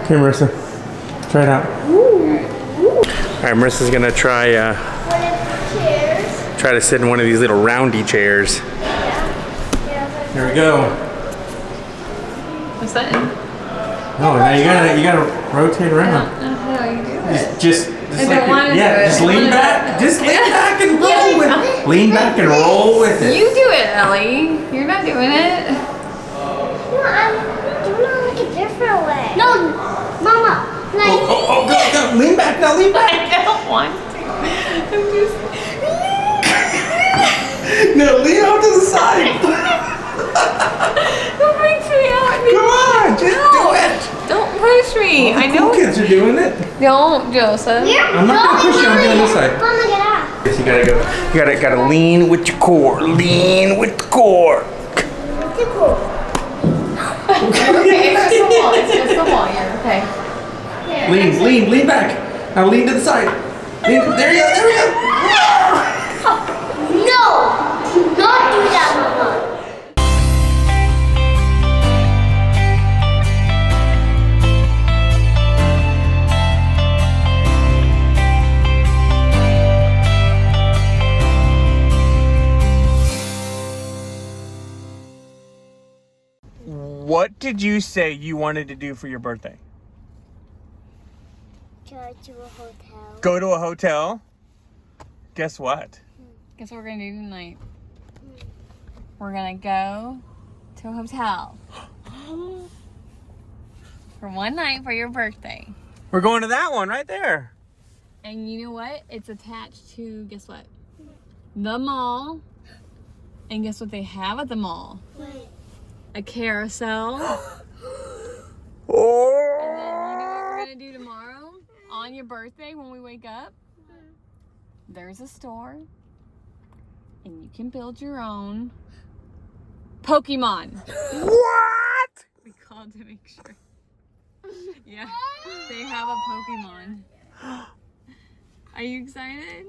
Okay, Marissa. Try it out. Alright, Marissa's gonna try to sit in one of these little roundy chairs. Here we go. What's that? Oh, now you gotta rotate around. How do you do it? Just I don't want to do it. just lean back. Just lean back and roll with it. Lean back and roll with it. You do it, Ellie. You're not doing it. No, I'm doing it like a different way. No, Mama. Like, Go. Lean back now, lean back. I don't want to. I'm just... No, lean off to the side. Don't freaks me out. Come on, just do it. Don't push me. All the I know. cool kids are doing it. Don't, Joseph. I'm not gonna push you, I'm doing this side. Mama, get out. Yes, you gotta go. You gotta lean with your core. Lean with the core. Too cool. Okay, it's just the wall. It's just the wall. You're okay. Lean back. Now lean to the side. There you go. No, do not do that, Mama. What did you say you wanted to do for your birthday? Go to a hotel. Go to a hotel? Guess what? Guess what we're gonna do tonight? We're gonna go to a hotel for one night for your birthday. We're going to that one right there. And you know what? It's attached to, guess what? The mall. And guess what they have at the mall? Wait. A carousel. Oh. And then you know what we're gonna do tomorrow? On your birthday when we wake up? There's a store. And you can build your own Pokemon. What? We called to make sure. Yeah, they have a Pokemon. Are you excited?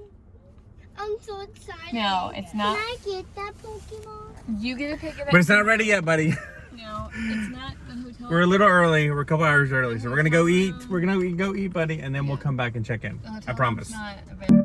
I'm so excited. No, it's not. Can I get that Pokemon? You get to pick it up. But it's not ready yet, buddy. No, it's not the hotel. We're a little early. We're a couple hours early. So we're gonna go eat. We're gonna go eat, buddy, and then we'll come back and check in. The hotel I promise. is not available.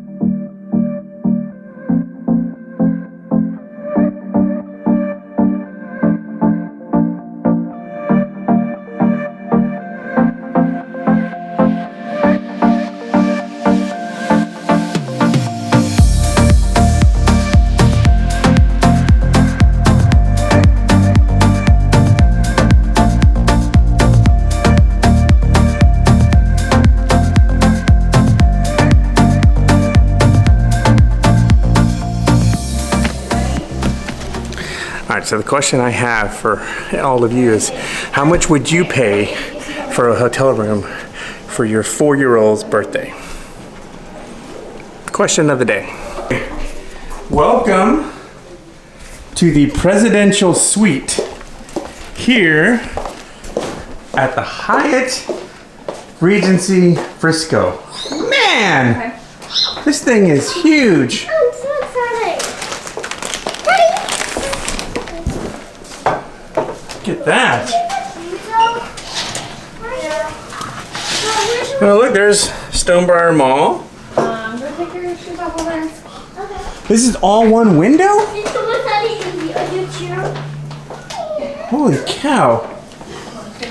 All right, so the question I have for all of you is, how much would you pay for a hotel room for your 4-year-old's birthday? Question of the day. Welcome to the presidential suite here at the Hyatt Regency Frisco. Man, this thing is huge. I'm so excited. Look at that. Oh, look, there's Stonebriar Mall. Go take your shoes off over there. This is all one window? Holy cow.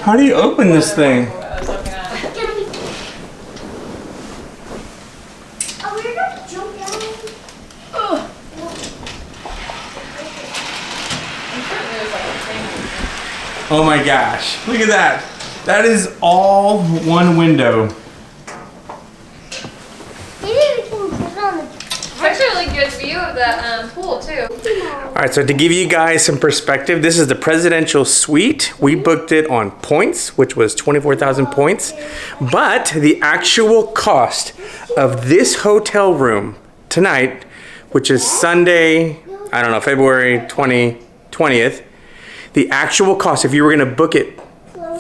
How do you open this thing? Oh my gosh, look at that. That is all one window. It's actually a really good view of the pool too. All right, so to give you guys some perspective, this is the presidential suite. We booked it on points, which was 24,000 points. But the actual cost of this hotel room tonight, which is Sunday, I don't know, February 20th, the actual cost, if you were gonna book it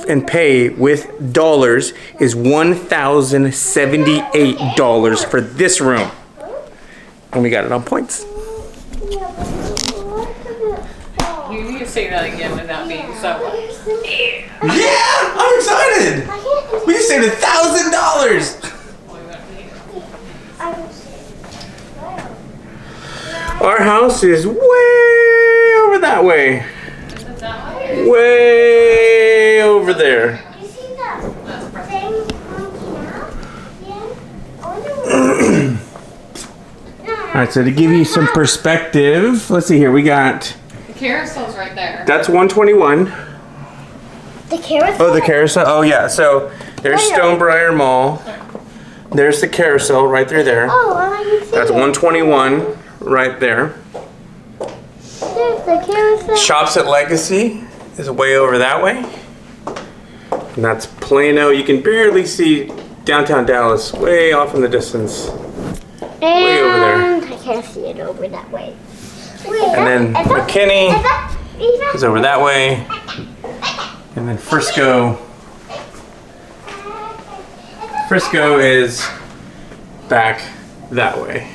and pay with dollars, is $1,078 for this room. And we got it on points. You need to say that again without being so. Yeah, I'm excited. We You saved $1,000. Our house is way over that way. Is it that way? Way over there. You see that thing honking out? Yeah. I wonder what. All right, so to give you some perspective, let's see here. We got, The carousel's right there. that's 121. The carousel? Oh, the carousel. Oh, yeah. So there's Stonebriar Mall. There's the carousel right there. Oh, I can see That's it. 121 right there. There's the carousel. Shops at Legacy is way over that way. And that's Plano. You can barely see downtown Dallas way off in the distance. Way over there. And I can't see it over that way. Wait, And then McKinney is over that way. And then Frisco is back that way.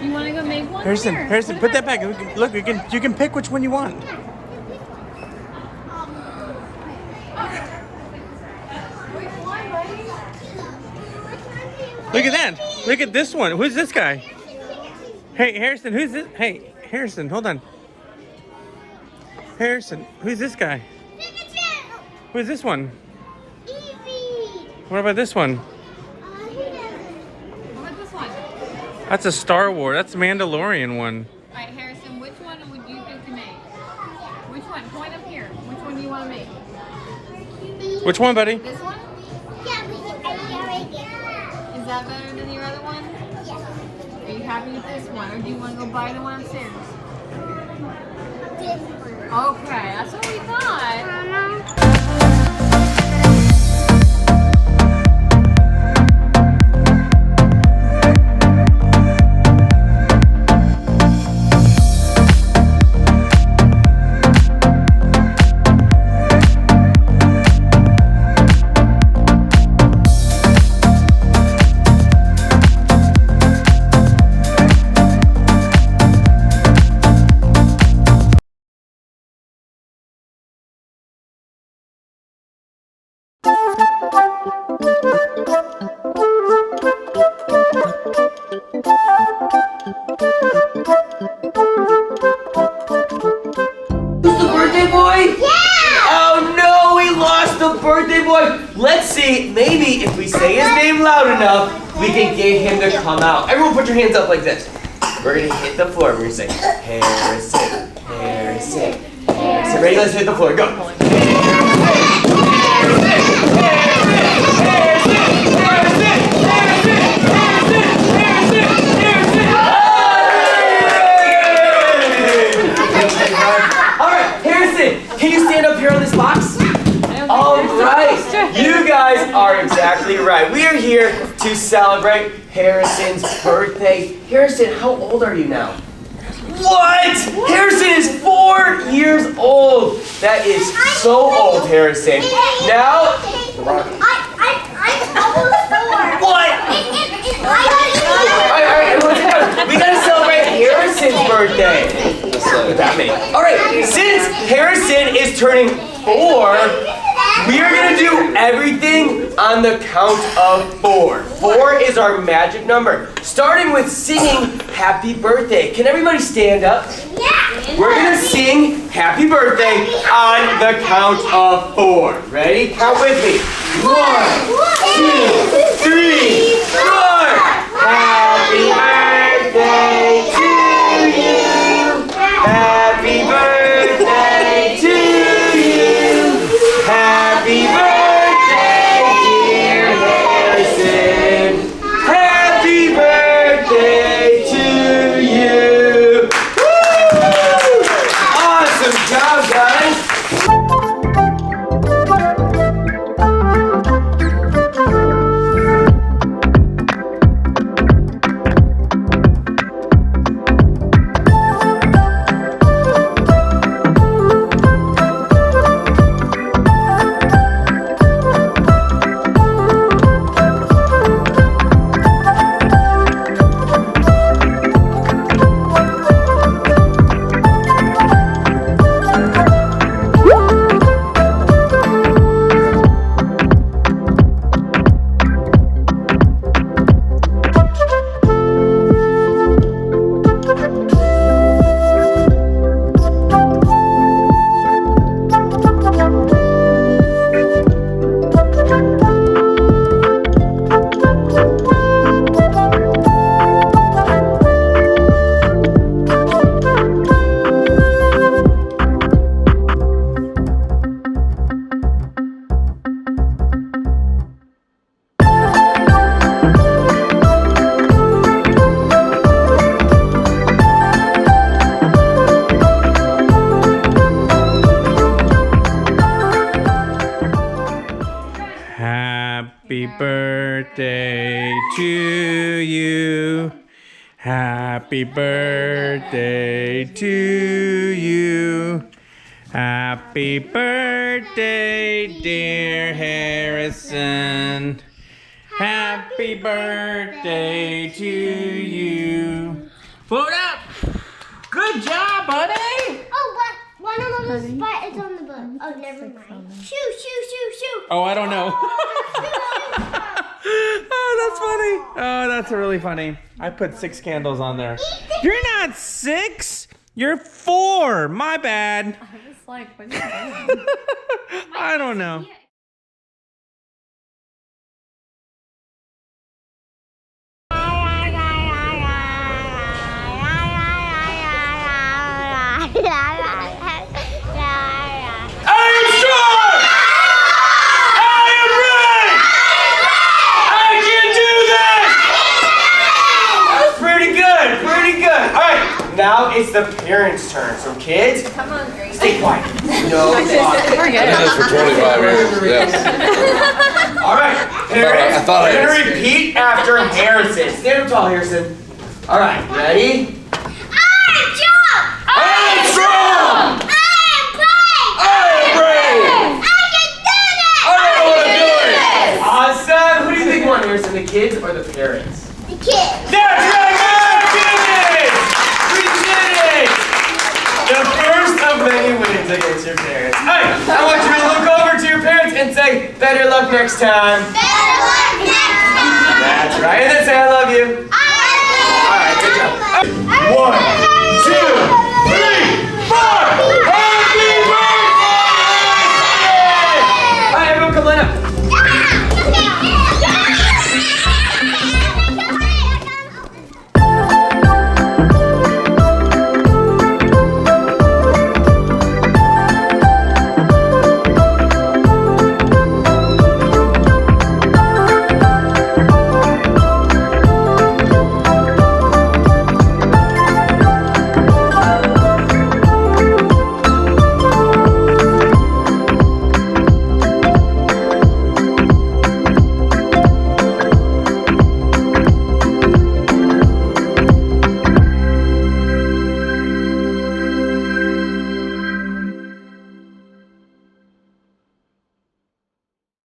You want to go make one? Harrison, Here. Harrison, put that back. Look, you can pick which one you want. Look at that. Look at this one. Who's this guy? Hey, Harrison, who's this? Hey, Harrison, hold on. Harrison, who's this guy? Who's this one? What about this one? What about this one? That's a Star Wars. That's a Mandalorian one. All right, Harrison, which one would you think to make? Which one? Point up here. Which one do you want to make? Which one, buddy? This one? Is that better than your other one? Are you happy with this one, or do you want to go buy the one upstairs? Okay, that's what we thought. Let's see, maybe if we say his name loud enough, we can get him to come out. Everyone put your hands up like this. We're gonna hit the floor. We're gonna say, Harrison, Harrison, Harrison. Ready? Let's hit the floor. Go. All right, Harrison, can you stand up here on this box? All right, you guys are exactly right. We are here to celebrate Harrison's birthday. Harrison, how old are you now? What? Harrison is 4 years old. That is so old, Harrison. Now, I'm almost 4. what? All right, we gotta celebrate Harrison's birthday. That many. All right, since Harrison is turning 4, we are gonna do everything on the count of 4. 4 is our magic number. Starting with singing Happy Birthday. Can everybody stand up? Yeah. We're gonna sing Happy Birthday on the count of 4. Ready? Count with me. 1, 2, 3, 4. Happy birthday to you. Happy birthday to you. Happy birthday, dear Harrison. Happy to you. Happy birthday to you. Happy birthday, dear Harrison. Happy birthday to you. Float up. Good job, buddy. Oh, but one of those spot is on the book. Oh, never mind. Shoo. Oh, I don't know. Oh, that's funny. Oh, that's really funny. I put 6 candles on there. You're not 6. You're 4. My bad. I was like, what are you doing? I don't know. Now it's the parents' turn. So kids, Come on, Grace. stay quiet. No talking. We're I did good. this for 25 years, yes. All right, parents, I thought I we're had gonna seen it. repeat after Harrison. Stand up tall, Harrison. All right, ready? I am strong. I am brave. I know what I'm doing. Awesome. Who do you think won, Harrison? The kids or the parents? The kid. That's right, guys! We did it! The first of many wins against your parents. Hey, I want you to look over to your parents and say, better luck next time. Better luck next time. That's right. And then say, I